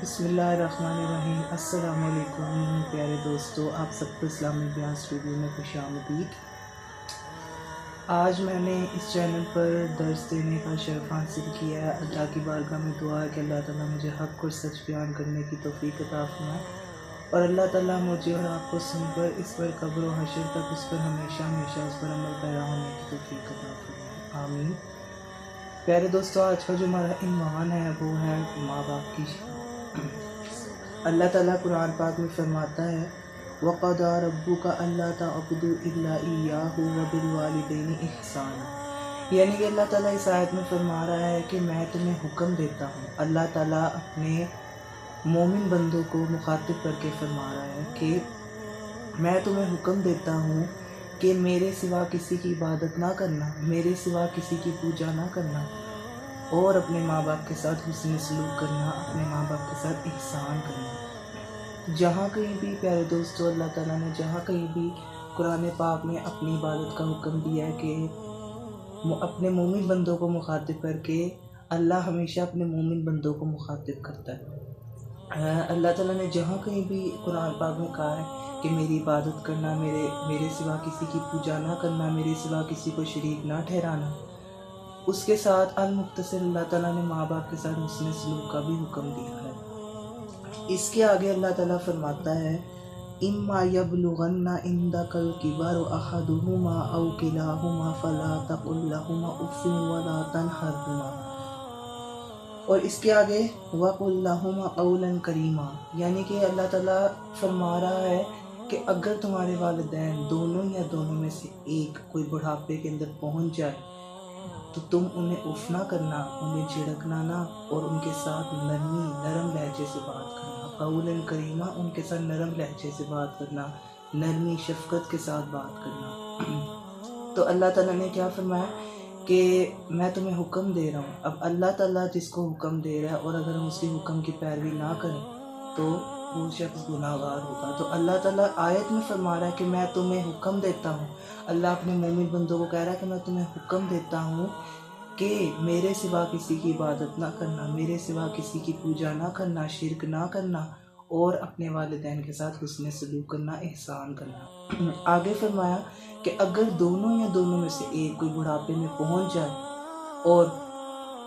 بسم اللہ الرحمن الرحیم۔ السلام علیکم پیارے دوستو، آپ سب کو اسلامی بیان اسٹوڈیو میں خوش آمدید۔ آج میں نے اس چینل پر درس دینے کا شرف حاصل کیا ہے۔ اللہ کی بارگاہ میں دعا ہے کہ اللہ تعالیٰ مجھے حق اور سچ بیان کرنے کی توفیق عطا فرمائے، اور اللہ تعالیٰ مجھے اور آپ کو سن کر اس پر قبر و حشر تک اس پر ہمیشہ ہمیشہ اس پر عمل پیرا ہونے کی توفیق عطا فرمائے، آمین۔ پیارے دوستو، آج کا جو ہمارا عنوان ہے وہ ہے ماں باپ کی شان۔ اللہ تعالیٰ قرآن پاک میں فرماتا ہے وَقَضَىٰ رَبُّكَ أَلَّا تَعْبُدُوا إِلَّا إِيَّاهُ وَبِالْوَالِدَيْنِ إِحْسَانًا۔ یعنی کہ اللہ تعالیٰ اس آیت میں فرما رہا ہے کہ میں تمہیں حکم دیتا ہوں۔ اللہ تعالیٰ اپنے مومن بندوں کو مخاطب کر کے فرما رہا ہے کہ میں تمہیں حکم دیتا ہوں کہ میرے سوا کسی کی عبادت نہ کرنا، میرے سوا کسی کی پوجا نہ کرنا، اور اپنے ماں باپ کے ساتھ حسن سلوک کرنا، اپنے ماں باپ کے ساتھ احسان کرنا۔ جہاں کہیں بھی پیارے دوستو اللہ تعالیٰ نے جہاں کہیں بھی قرآن پاک میں اپنی عبادت کا حکم دیا ہے کہ اپنے مومن بندوں کو مخاطب کر کے اللہ ہمیشہ اپنے مومن بندوں کو مخاطب کرتا ہے۔ اللہ تعالیٰ نے جہاں کہیں بھی قرآن پاک میں کہا ہے کہ میری عبادت کرنا، میرے سوا کسی کی پوجا نہ کرنا، میرے سوا کسی کو شریک نہ ٹھہرانا، اس کے ساتھ المختصر اللہ تعالیٰ نے ماں باپ کے ساتھ حسن سلوک کا بھی حکم دیا ہے۔ اس کے آگے اللہ تعالیٰ فرماتا ہے اِمَّا يَبْلُغَنَّ عِندَكَ الْكِبَرَ أَحَدُهُمَا أَوْ كِلَاهُمَا فَلَا تَقُل لَّهُمَا أُفٍّ وَلَا تَنْهَرْهُمَا، اور اس کے آگے وَقُل لَّهُمَا قَوْلًا كَرِيمًا، یعنی کہ اللہ تعالیٰ فرما رہا ہے کہ اگر تمہارے والدین دونوں یا دونوں میں سے ایک کوئی بڑھاپے کے اندر پہنچ جائے تو تم انہیں اف نہ کرنا، انہیں جھڑکنا نہ، اور ان کے ساتھ نرم لہجے سے بات کرنا۔ قولاً کریمہ، ان کے ساتھ نرم لہجے سے بات کرنا، نرمی شفقت کے ساتھ بات کرنا۔ تو اللہ تعالیٰ نے کیا فرمایا کہ میں تمہیں حکم دے رہا ہوں۔ اب اللہ تعالیٰ جس کو حکم دے رہا ہے اور اگر ہم اس کے حکم کی پیروی نہ کریں تو وہ شخص گناہ گار ہوگا۔ تو اللہ تعالیٰ آیت میں فرما رہا ہے کہ میں تمہیں حکم دیتا ہوں۔ اللہ اپنے مومن بندوں کو کہہ رہا ہے کہ میں تمہیں حکم دیتا ہوں کہ میرے سوا کسی کی عبادت نہ کرنا، میرے سوا کسی کی پوجا نہ کرنا، شرک نہ کرنا، اور اپنے والدین کے ساتھ حسن سلوک کرنا، احسان کرنا۔ آگے فرمایا کہ اگر دونوں یا دونوں میں سے ایک کوئی بڑھاپے میں پہنچ جائے اور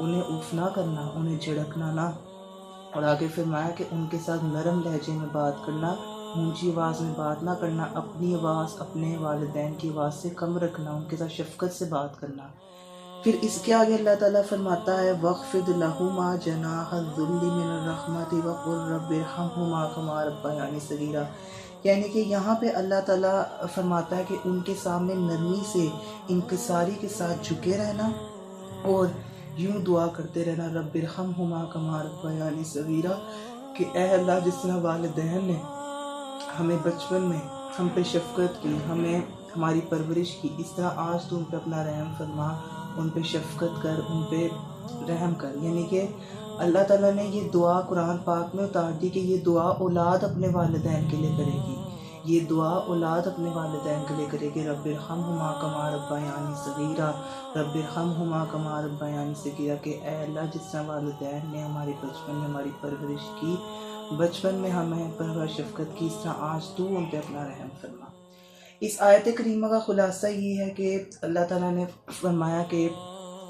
انہیں اف نہ کرنا، انہیں جھڑکنا نہ، اور آگے فرمایا کہ ان کے ساتھ نرم لہجے میں بات کرنا، اونچی آواز میں بات نہ کرنا، اپنی آواز اپنے والدین کی آواز سے کم رکھنا، ان کے ساتھ شفقت سے بات کرنا۔ پھر اس کے آگے اللہ تعالیٰ فرماتا ہے وَاخْفِضْ لَهُمَا جَنَاحَ الذُّلِّ مِنَ الرَّحْمَةِ وَقُلْ رَبِّ ارْحَمْهُمَا كَمَا رَبَّيَانِي صَغِيرًا، یعنی کہ یہاں پہ اللہ تعالیٰ فرماتا ہے کہ ان کے سامنے نرمی سے، انکساری کے ساتھ جھکے رہنا اور یوں دعا کرتے رہنا رب ارحمہما کما ربیانی صغیرا، کہ اے اللہ جس طرح والدین نے ہمیں بچپن میں ہم پہ شفقت کی، ہمیں ہماری پرورش کی، اس طرح آج تو ان پہ اپنا رحم فرما، ان پہ شفقت کر، ان پہ رحم کر۔ یعنی کہ اللہ تعالیٰ نے یہ دعا قرآن پاک میں اتار دی کہ یہ دعا اولاد اپنے والدین کے لیے کرے گی، یہ دعا اولاد اپنے والدین کے لیے کرے گی رب ارحمہما کما ربیانی صغیرا، رب ارحمہما کما ربیانی صغیرا، کہ اے اللہ جس طرح والدین نے ہماری بچپن میں ہماری پرورش کی، بچپن میں ہمیں پرورش شفقت کی، اس طرح آج تو ان پہ اپنا رحم فرما۔ اس آیت کریمہ کا خلاصہ یہ ہے کہ اللہ تعالیٰ نے فرمایا کہ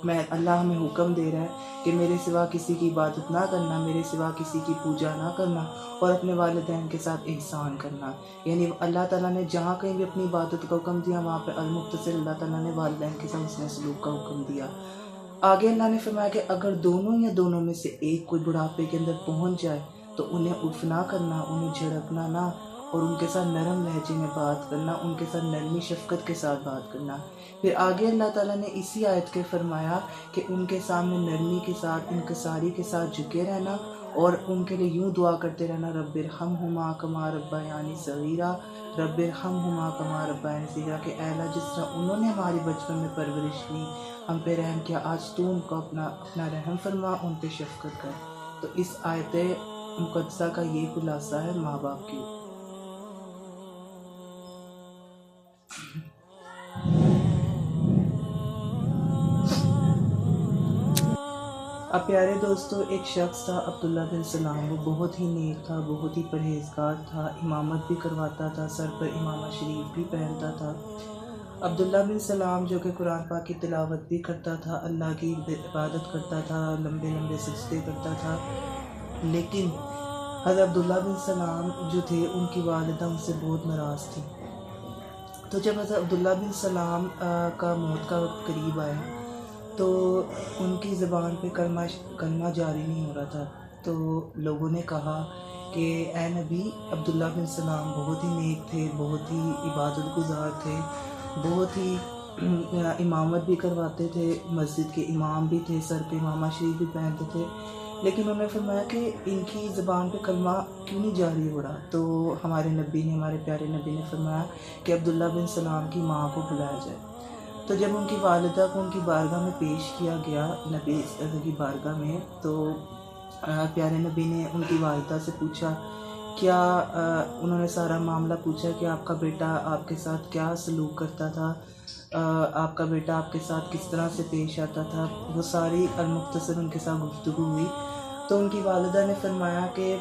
اللہ ہمیں حکم دے رہا ہے کہ میرے سوا کسی کی عبادت نہ کرنا، میرے سوا کسی کی پوجا نہ کرنا، اور اپنے والدین کے ساتھ احسان کرنا۔ یعنی اللہ تعالیٰ نے جہاں کہیں بھی اپنی عبادت کا حکم دیا وہاں پہ المختصر اللہ تعالیٰ نے والدین کے ساتھ حسن سلوک کا حکم دیا۔ آگے اللہ نے فرمایا کہ اگر دونوں یا دونوں میں سے ایک کوئی بڑھاپے کے اندر پہنچ جائے تو انہیں اف نہ کرنا، انہیں جھڑکنا نہ، اور ان کے ساتھ نرم لہجے میں بات کرنا، ان کے ساتھ نرمی شفقت کے ساتھ بات کرنا۔ پھر آگے اللہ تعالیٰ نے اسی آیت کے فرمایا کہ ان کے سامنے نرمی کے ساتھ، انکساری کے ساتھ جھکے رہنا، اور ان کے لیے یوں دعا کرتے رہنا رب ارحمہما کما ربیانی صغیرا، رب ارحمہما کما ربیانی صغیرا، کہ اے اللہ جس طرح انہوں نے ہماری بچپن میں پرورش کی، ہم پہ رحم کیا، آج تو ان کو اپنا رحم فرما، ان پہ شفقت کر۔ تو اس آیت مقدسہ کا یہ خلاصہ ہے ماں باپ کی۔ اب پیارے دوستو، ایک شخص تھا عبداللہ بن سلام، وہ بہت ہی نیک تھا، بہت ہی پرہیزگار تھا، امامت بھی کرواتا تھا، سر پر امامہ شریف بھی پہنتا تھا۔ عبداللہ بن سلام جو کہ قرآن پاک کی تلاوت بھی کرتا تھا، اللہ کی عبادت کرتا تھا، لمبے لمبے سجدے کرتا تھا، لیکن حضرت عبداللہ بن سلام جو تھے ان کی والدہ ان سے بہت ناراض تھی۔ تو جب حضرت عبداللہ بن سلام کا موت کا وقت قریب آیا تو ان کی زبان پہ کلمہ جاری نہیں ہو رہا تھا، تو لوگوں نے کہا کہ اے نبی، عبداللہ بن سلام بہت ہی نیک تھے، بہت ہی عبادت گزار تھے، بہت ہی امامت بھی کرواتے تھے، مسجد کے امام بھی تھے، سر پہ امامہ شریف بھی پہنتے تھے، لیکن انہوں نے فرمایا کہ ان کی زبان پہ کلمہ کیوں نہیں جاری ہو رہا؟ تو ہمارے پیارے نبی نے فرمایا کہ عبداللہ بن سلام کی ماں کو بلایا جائے۔ تو جب ان کی والدہ کو ان کی بارگاہ میں پیش کیا گیا، نبی کی بارگاہ میں، تو پیارے نبی نے ان کی والدہ سے پوچھا، کیا انہوں نے سارا معاملہ پوچھا کہ آپ کا بیٹا آپ کے ساتھ کیا سلوک کرتا تھا، آپ کا بیٹا آپ کے ساتھ کس طرح سے پیش آتا تھا، وہ ساری المختصر ان کے ساتھ گفتگو ہوئی۔ تو ان کی والدہ نے فرمایا کہ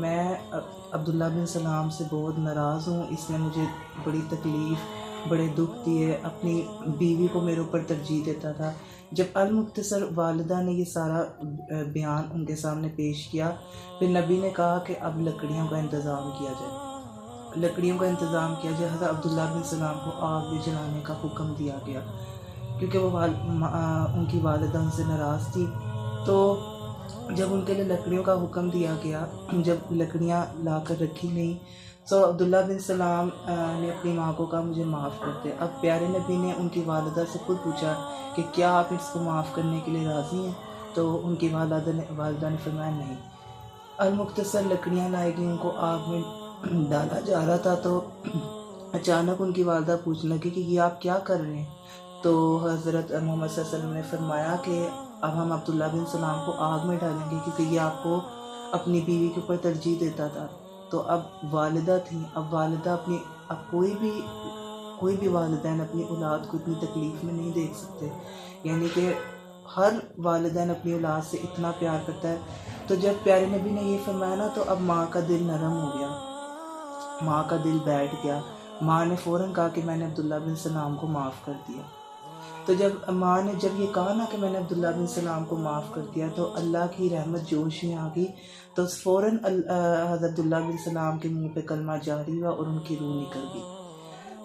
میں عبداللہ بن سلام سے بہت ناراض ہوں، اس نے مجھے بڑی تکلیف، بڑے دکھ دیے، اپنی بیوی کو میرے اوپر ترجیح دیتا تھا۔ جب المختصر والدہ نے یہ سارا بیان ان کے سامنے پیش کیا، پھر نبی نے کہا کہ اب لکڑیوں کا انتظام کیا جائے، لکڑیوں کا انتظام کیا جائے۔ حضرت عبداللہ بن سلام کو آگ بھی جلانے کا حکم دیا گیا، کیونکہ وہ ان کی والدہ ان سے ناراض تھی۔ تو جب ان کے لیے لکڑیوں کا حکم دیا گیا، جب لکڑیاں لا کر رکھی گئیں، تو عبداللہ بن سلام نے اپنی ماں کو کہا مجھے معاف کر دے۔ اب پیارے نبی نے ان کی والدہ سے خود پوچھا کہ کیا آپ اس کو معاف کرنے کے لیے راضی ہیں؟ تو ان کی والدہ نے فرمایا نہیں۔ المختصر لکڑیاں لائی گئیں، ان کو آگ میں ڈالا جا رہا تھا، تو اچانک ان کی والدہ پوچھنے لگی کہ یہ آپ کیا کر رہے ہیں؟ تو حضرت محمد صلی اللہ علیہ وسلم نے فرمایا کہ اب ہم عبداللہ بن سلام کو آگ میں ڈالیں گے، کیونکہ یہ آپ کو اپنی بیوی کے اوپر ترجیح دیتا تھا۔ تو اب والدہ تھیں، اب والدہ اب کوئی بھی والدین اپنی اولاد کو اتنی تکلیف میں نہیں دیکھ سکتے، یعنی کہ ہر والدین اپنی اولاد سے اتنا پیار کرتا ہے۔ تو جب پیارے نبی نے یہ فرمایا نا، تو اب ماں کا دل نرم ہو گیا، ماں کا دل بیٹھ گیا۔ ماں نے فوراً کہا کہ میں نے عبداللہ بن سلام کو معاف کر دیا۔ تو جب ماں نے یہ کہا نا کہ میں نے عبداللہ بن سلام کو معاف کر دیا، تو اللہ کی رحمت جوش میں آ گئی، تو فوراً حضرت عبداللہ بن سلام کے منہ پہ کلمہ جاری ہوا اور ان کی روح نکل گئی۔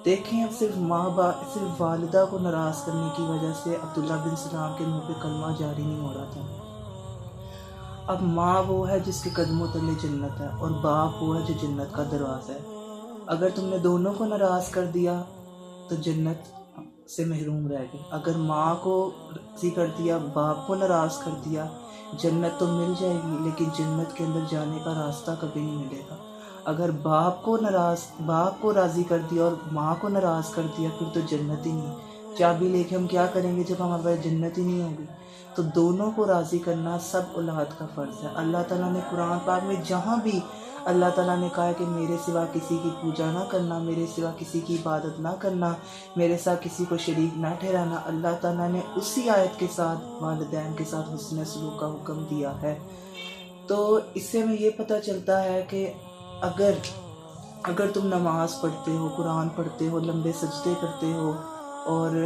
دیکھیں، اب صرف والدہ کو ناراض کرنے کی وجہ سے عبداللہ بن سلام کے منہ پہ کلمہ جاری نہیں ہو رہا تھا۔ اب ماں وہ ہے جس کے قدموں تلے جنت ہے، اور باپ وہ ہے جو جنت کا دروازہ ہے۔ اگر تم نے دونوں کو ناراض کر دیا تو جنت سے محروم رہ گئے۔ اگر ماں کو راضی کر دیا، باپ کو ناراض کر دیا، جنت تو مل جائے گی، لیکن جنت کے اندر جانے کا راستہ کبھی نہیں ملے گا۔ اگر باپ کو راضی کر دیا اور ماں کو ناراض کر دیا، پھر تو جنت ہی نہیں۔ چابی لے کے ہم کیا کریں گے جب ہمارے پاس جنت ہی نہیں ہوگی؟ تو دونوں کو راضی کرنا سب اولاد کا فرض ہے۔ اللہ تعالیٰ نے قرآن پاک میں جہاں بھی اللہ تعالیٰ نے کہا ہے کہ میرے سوا کسی کی پوجا نہ کرنا، میرے سوا کسی کی عبادت نہ کرنا، میرے ساتھ کسی کو شریک نہ ٹھہرانا، اللہ تعالیٰ نے اسی آیت کے ساتھ والدین کے ساتھ حسن سلوک کا حکم دیا ہے۔ تو اس سے ہمیں یہ پتہ چلتا ہے کہ اگر تم نماز پڑھتے ہو، قرآن پڑھتے ہو، لمبے سجدے کرتے ہو، اور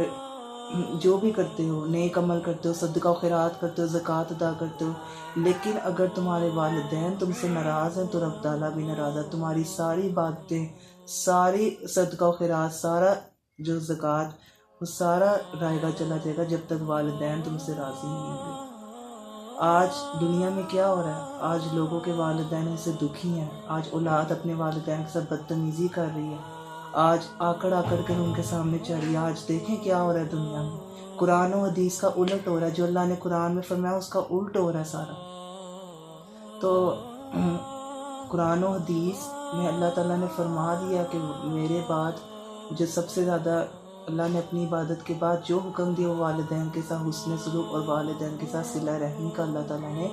جو بھی کرتے ہو، نیک عمل کرتے ہو، صدقہ و خیرات کرتے ہو، زکوٰۃ ادا کرتے ہو، لیکن اگر تمہارے والدین تم سے ناراض ہیں تو رب تعالیٰ بھی ناراض ہے۔ تمہاری ساری باتیں، ساری صدقہ و خیرات، سارا جو زکوٰۃ، وہ سارا رائے گا چلا جائے گا جب تک والدین تم سے راضی نہیں ہوں گے۔ آج دنیا میں کیا ہو رہا ہے؟ آج لوگوں کے والدین ان سے دکھی ہیں، آج اولاد اپنے والدین کے ساتھ بدتمیزی کر رہی ہے، آج آکڑ کر ان کے سامنے چڑھ رہی ہے۔ آج دیکھیں کیا ہو رہا ہے دنیا میں، قرآن و حدیث کا الٹ ہو رہا ہے، جو اللہ نے قرآن میں فرمایا اس کا الٹ ہو رہا ہے سارا۔ تو قرآن و حدیث میں اللہ تعالیٰ نے فرما دیا کہ میرے بعد جو سب سے زیادہ اللہ نے اپنی عبادت کے بعد جو حکم دیا وہ والدین کے ساتھ حسن سلوک اور والدین کے ساتھ صلہ رحمی کا اللہ تعالیٰ نے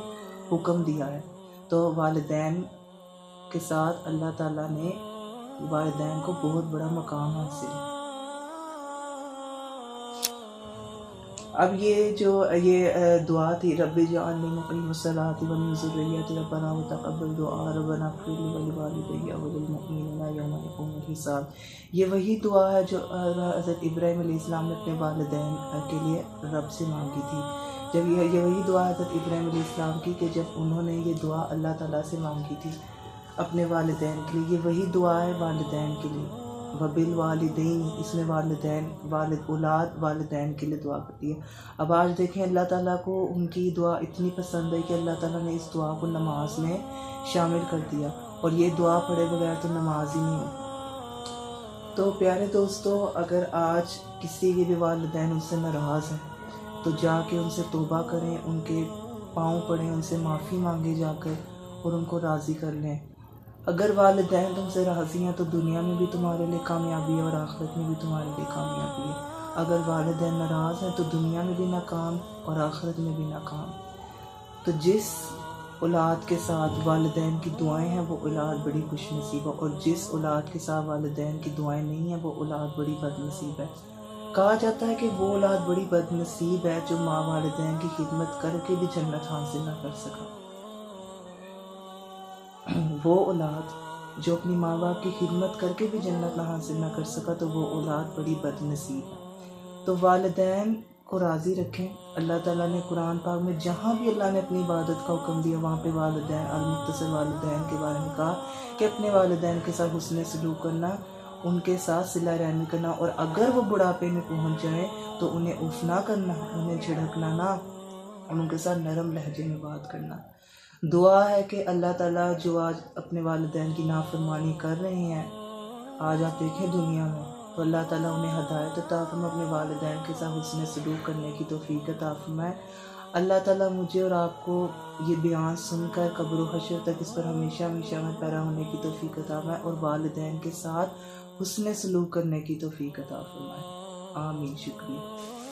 حکم دیا ہے۔ تو والدین کے ساتھ اللہ تعالیٰ نے والدین کو بہت بڑا مقام حاصل ہے۔ اب یہ دعا تھی، رب اجعلنی مقیم الصلاۃ ومن ذریتی ربنا وتقبل دعاء ربنا اغفر لی ولوالدی وللمؤمنین یوم یقوم الحساب۔ یہ وہی دعا ہے جو حضرت ابراہیم علیہ السلام نے اپنے والدین کے لیے رب سے مانگی تھی۔ جب یہ وہی دعا حضرت ابراہیم علیہ السلام کی کہ جب انہوں نے یہ دعا اللہ تعالیٰ سے مانگی تھی اپنے والدین کے لیے، یہ وہی دعا ہے والدین کے لیے۔ وبالوالدین، اس میں والدین، اولاد والدین کے لیے دعا کرتی ہے۔ اب آج دیکھیں اللہ تعالیٰ کو ان کی دعا اتنی پسند ہے کہ اللہ تعالیٰ نے اس دعا کو نماز میں شامل کر دیا، اور یہ دعا پڑھے بغیر تو نماز ہی نہیں ہو۔ تو پیارے دوستو، اگر آج کسی کے بھی والدین ان سے ناراض ہیں تو جا کے ان سے توبہ کریں، ان کے پاؤں پڑیں، ان سے معافی مانگے جا کر، اور ان کو راضی کر لیں۔ اگر والدین تم سے راضی ہیں تو دنیا میں بھی تمہارے لیے کامیابی ہے اور آخرت میں بھی تمہارے لیے کامیابی ہے۔ اگر والدین ناراض ہیں تو دنیا میں بھی ناکام اور آخرت میں بھی ناکام۔ تو جس اولاد کے ساتھ والدین کی دعائیں ہیں وہ اولاد بڑی خوش نصیب ہے، اور جس اولاد کے ساتھ والدین کی دعائیں نہیں ہیں وہ اولاد بڑی بد نصیب ہے۔ کہا جاتا ہے کہ وہ اولاد بڑی بد نصیب ہے جو ماں والدین کی خدمت کر کے بھی جنت حاصل نہ کر سکا۔ وہ اولاد جو اپنی ماں باپ کی خدمت کر کے بھی جنت نہ حاصل نہ کر سکا تو وہ اولاد بڑی بد نصیب ہے۔ تو والدین کو راضی رکھیں۔ اللہ تعالیٰ نے قرآن پاک میں جہاں بھی اللہ نے اپنی عبادت کا حکم دیا وہاں پہ والدین، المختصر والدین کے بارے میں کہا کہ اپنے والدین کے ساتھ حسن سلوک کرنا، ان کے ساتھ صلہ رحمی کرنا، اور اگر وہ بڑھاپے میں پہنچ جائیں تو انہیں اف نہ کرنا، انہیں جھڑکنا نہ، اور ان کے ساتھ نرم لہجے میں بات کرنا۔ دعا ہے کہ اللہ تعالیٰ جو آج اپنے والدین کی نافرمانی کر رہے ہیں، آج آپ دیکھیں دنیا میں، تو اللہ تعالیٰ انہیں ہدایت عطا فرمائے، اپنے والدین کے ساتھ حسن سلوک کرنے کی توفیق عطا فرمائے۔ اللہ تعالیٰ مجھے اور آپ کو یہ بیان سن کر قبر و حشر تک اس پر ہمیشہ ہمیشہ میں پیرا ہونے کی توفیق عطا فرمائے، اور والدین کے ساتھ حسن سلوک کرنے کی توفیق عطا فرمائے۔ آمین۔ شکریہ۔